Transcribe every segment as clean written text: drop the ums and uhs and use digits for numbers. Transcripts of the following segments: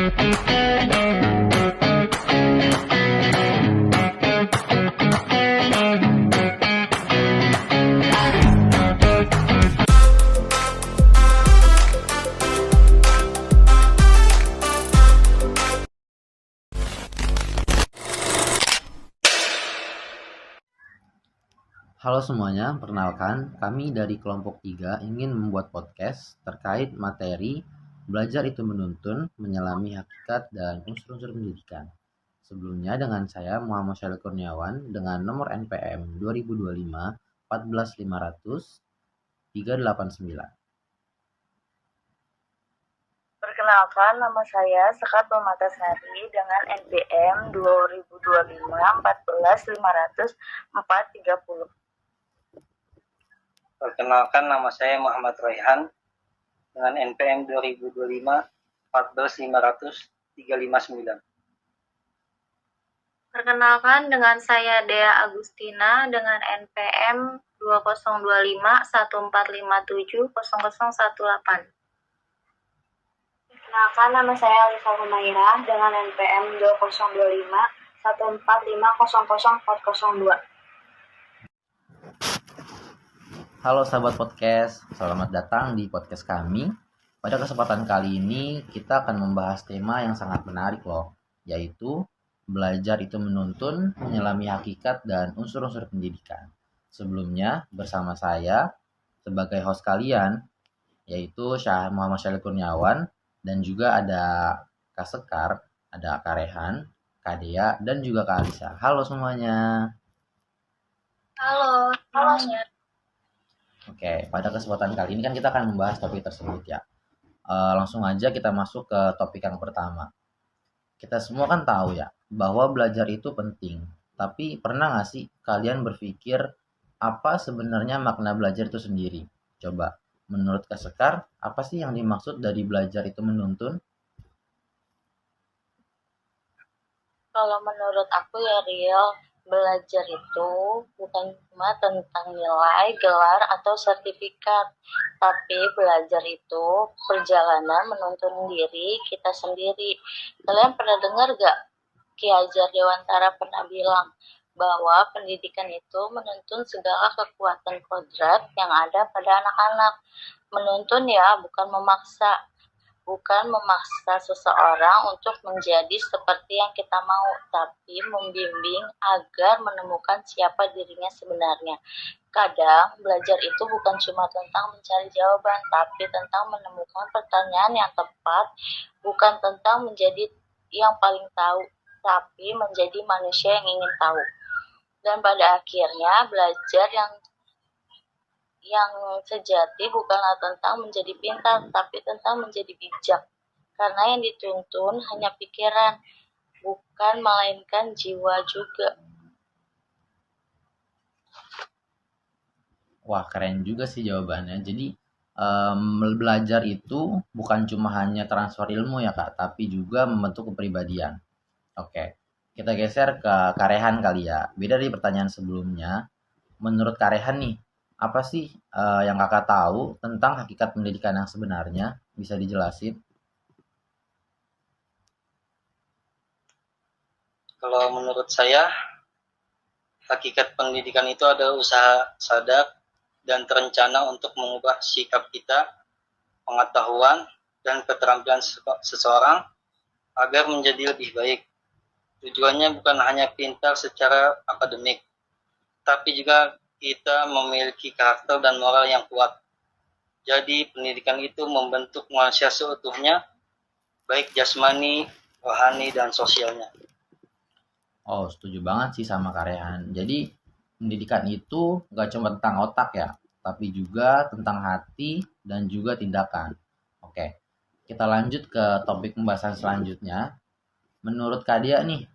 Halo semuanya, perkenalkan kami dari kelompok 3 ingin membuat podcast terkait materi belajar itu menuntun, menyelami hakikat dan unsur-unsur pendidikan. Sebelumnya dengan saya Muhammad Syaril Kurniawan dengan nomor NPM 2025 14500 389. Perkenalkan, nama saya Sekar Permatasari dengan NPM 2025 14500 430. Perkenalkan, nama saya Muhammad Raihan dengan NPM 2025 14500 359. Perkenalkan, dengan saya Dea Agustina dengan NPM 2025 1457 0018. Perkenalkan, nama saya Alisa Humairah dengan NPM 2025 145 00 402. Halo sahabat podcast, selamat datang di podcast kami. Pada kesempatan kali ini kita akan membahas tema yang sangat menarik loh, yaitu belajar itu menuntun, menyelami hakikat dan unsur-unsur pendidikan. Sebelumnya bersama saya sebagai host kalian, yaitu Muhammad Syaril Kurniawan, dan juga ada Kak Sekar, ada Kak Rehan, Kak Dea, dan juga Kak Alisa. Halo semuanya. Halo semuanya. Oke, pada kesempatan kali ini kan kita akan membahas topik tersebut ya. Langsung aja kita masuk ke topik yang pertama. Kita semua kan tahu ya, bahwa belajar itu penting. Tapi pernah nggak sih kalian berpikir apa sebenarnya makna belajar itu sendiri? Coba, menurut Kak Sekar, apa sih yang dimaksud dari belajar itu menuntun? Kalau menurut aku ya Riel, belajar itu bukan cuma tentang nilai, gelar, atau sertifikat, tapi belajar itu perjalanan menuntun diri kita sendiri. Kalian pernah dengar gak Ki Hajar Dewantara pernah bilang bahwa pendidikan itu menuntun segala kekuatan kodrat yang ada pada anak-anak. Menuntun ya, bukan memaksa. Bukan memaksa seseorang untuk menjadi seperti yang kita mau, tapi membimbing agar menemukan siapa dirinya sebenarnya. Kadang, belajar itu bukan cuma tentang mencari jawaban, tapi tentang menemukan pertanyaan yang tepat, bukan tentang menjadi yang paling tahu, tapi menjadi manusia yang ingin tahu. Dan pada akhirnya, belajar yang sejati bukanlah tentang menjadi pintar, tapi tentang menjadi bijak. Karena yang dituntun hanya pikiran, bukan melainkan jiwa juga. Wah, keren juga sih jawabannya. Jadi, belajar itu bukan cuma hanya transfer ilmu ya Kak, tapi juga membentuk kepribadian. Oke, kita geser ke Karehan kali ya. Beda dari pertanyaan sebelumnya, menurut Karehan nih, apa sih yang kakak tahu tentang hakikat pendidikan yang sebenarnya? Bisa dijelasin? Kalau menurut saya, hakikat pendidikan itu adalah usaha sadar dan terencana untuk mengubah sikap kita, pengetahuan, dan keterampilan seseorang agar menjadi lebih baik. Tujuannya bukan hanya pintar secara akademik, tapi juga kita memiliki karakter dan moral yang kuat. Jadi pendidikan itu membentuk manusia seutuhnya, baik jasmani, rohani, dan sosialnya. Oh, setuju banget sih sama Karehan. Jadi pendidikan itu gak cuma tentang otak ya, tapi juga tentang hati dan juga tindakan. Oke, kita lanjut ke topik pembahasan selanjutnya. Menurut Kak Dia nih,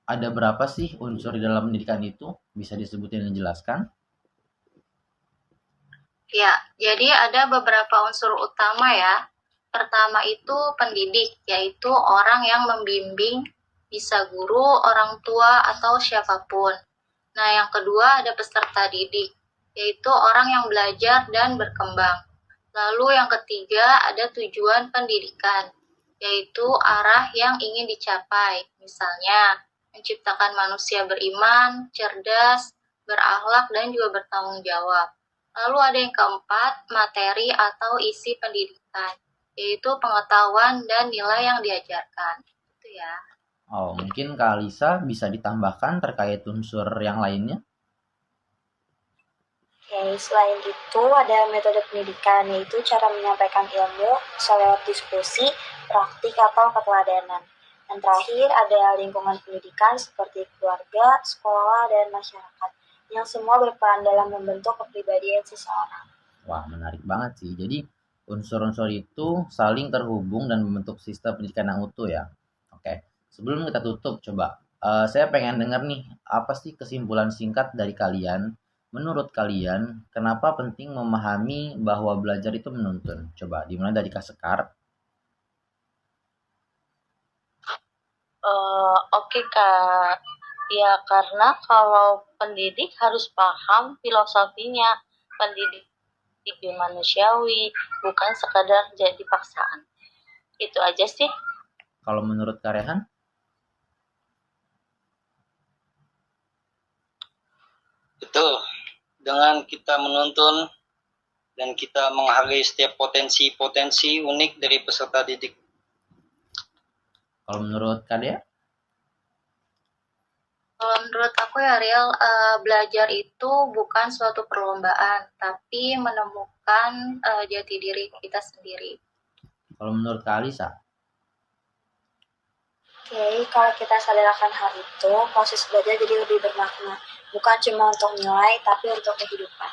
ada berapa sih unsur di dalam pendidikan itu? Bisa disebutin dan dijelaskan? Ya, jadi ada beberapa unsur utama ya. Pertama itu pendidik, yaitu orang yang membimbing, bisa guru, orang tua, atau siapapun. Nah, yang kedua ada peserta didik, yaitu orang yang belajar dan berkembang. Lalu yang ketiga ada tujuan pendidikan, yaitu arah yang ingin dicapai. Misalnya, menciptakan manusia beriman, cerdas, berakhlak, dan juga bertanggung jawab. Lalu ada yang keempat, materi atau isi pendidikan, yaitu pengetahuan dan nilai yang diajarkan. Itu ya. Oh, mungkin Kak Alisa bisa ditambahkan terkait unsur yang lainnya? Oke, selain itu ada metode pendidikan, yaitu cara menyampaikan ilmu lewat diskusi, praktik, atau keteladanan. Dan terakhir ada lingkungan pendidikan seperti keluarga, sekolah, dan masyarakat, yang semua berperan dalam membentuk kepribadian seseorang. Wah, menarik banget sih. Jadi, unsur-unsur itu saling terhubung dan membentuk sistem pendidikan yang utuh ya. Oke, sebelum kita tutup, coba saya pengen dengar nih, apa sih kesimpulan singkat dari kalian? Menurut kalian, kenapa penting memahami bahwa belajar itu menuntun? Coba dimulai dari Kak Sekar. Oke Kak, ya karena kalau pendidik harus paham filosofinya, pendidik manusiawi, bukan sekadar jadi paksaan. Itu aja sih. Kalau menurut Kak Rehan? Betul. Dengan kita menuntun dan kita menghargai setiap potensi-potensi unik dari peserta didik. Kalau menurut Kak Dea? Kalau menurut aku ya Riel, belajar itu bukan suatu perlombaan, tapi menemukan jati diri kita sendiri. Kalau menurut Kak Alisa? Oke, kalau kita sadar akan hal itu, proses belajar jadi lebih bermakna. Bukan cuma untuk nilai, tapi untuk kehidupan.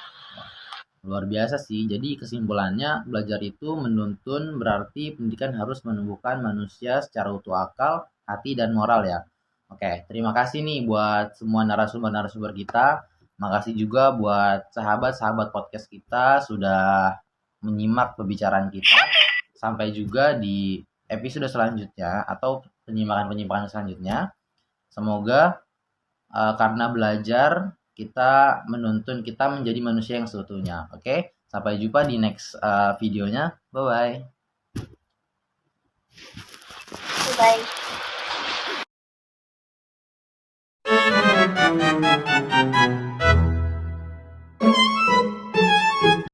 Luar biasa sih. Jadi kesimpulannya belajar itu menuntun berarti pendidikan harus menumbuhkan manusia secara utuh akal, hati, dan moral ya. Oke, terima kasih nih buat semua narasumber-narasumber kita. Makasih juga buat sahabat-sahabat podcast kita sudah menyimak pembicaraan kita. Sampai juga di episode selanjutnya atau penyimpangan-penyimpangan selanjutnya. Semoga karena belajar kita menuntun kita menjadi manusia yang seutuhnya. Oke, sampai jumpa di next videonya. Bye bye. Bye.